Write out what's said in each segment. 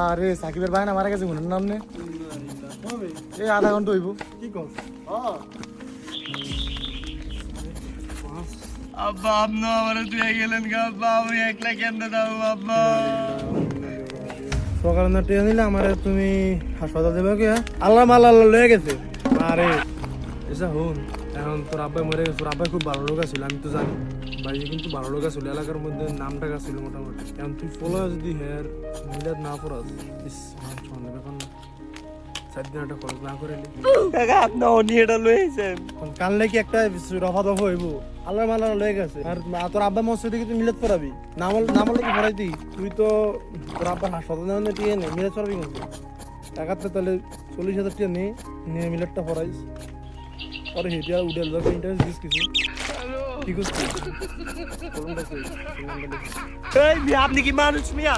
আরে সাকিবের ভাই না মারা গেছে গুনের নাম নে এই আধা ঘন্টা হইব কি কর আব্বা আপনি আমার তুই গেলেন গা আব্বা আমি একলা কেমনে যাবো আব্বা সকালে না ট্রেন নিলে আমার তুমি হাসপাতাল দেবে কি আল্লাহ মাল্লাহ লয়ে গেছে আরে এসা হন এখন তোর আব্বাই মরে গেছে তোর আব্বাই খুব ভালো লোক ছিল আমি তো জানি ভাই কিন্তু ভালো লোক ছিল এলাকার মধ্যে নামটা ছিল মোটামুটি এখন তুই ফলো যদি হেয়ার মিলাদ না পড়াস ইস সন্দেহ ব্যাপার না সাতদিন একটা খরচ না করে কাকা আপনি অনি এটা লইছেন কানলে কি একটা রফা দফা হইব আল্লাহ মাল্লাহ লয়ে গেছে আর তোর আব্বা মসজিদে কি তুই মিলাদ পড়াবি নামলে কি পড়াইতি তুই তো তোর আব্বার হাসপাতালে টিয়ে নে মিলাদ পড়াবি কিন্তু টাকাতে তাহলে 40,000 টাকা নিয়ে মিলাদটা পড়াইস পরে হেঁটে আর উঠে যাবে ইন্টারেস্ট দিস কিছু ঠিক আছে আপনি কি মানুষ মিয়া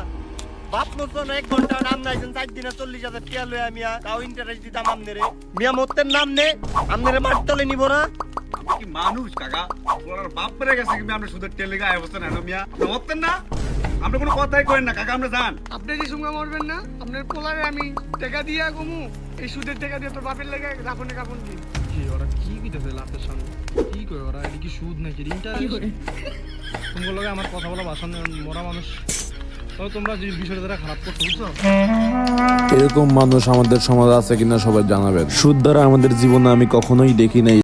বাপ মতো 1 ঘন্টা নাম নাইছেন 4 দিনে 40,000 টাকা লই আমি তাও ইন্টারেস্ট দিতাম আমনেরে মিয়া মতের নাম নে আমনেরে মার তলে নিব না কি মানুষ কাকা ওর বাপ পড়ে গেছে কি আমরা সুদের তেল লাগা অবস্থা না মিয়া মতেন না আমরা কোনো কথাই কইন না কাকা আমরা জান আপনি কি সুঙ্গা মরবেন না আপনার পোলারে আমি টাকা দিয়া কমু এই সুদের টাকা দিয়ে তোর বাপের লাগে রাফনে কাপন কি কি ওরা কি কইতাছে লাস্টের সামনে কি কই ওরা এটা কি সুদ নাকি ইন্টারেস্ট তোমার লগে আমার কথা বলা ভাষণ মরা মানুষ তবে তোমরা যে বিষয়টা দ্বারা খারাপ করছো বুঝছো এরকম মানুষ আমাদের সমাজে আছে কিনা সবাই জানাবেন সুদ দ্বারা আমাদের জীবনে আমি কখনোই দেখি নাই।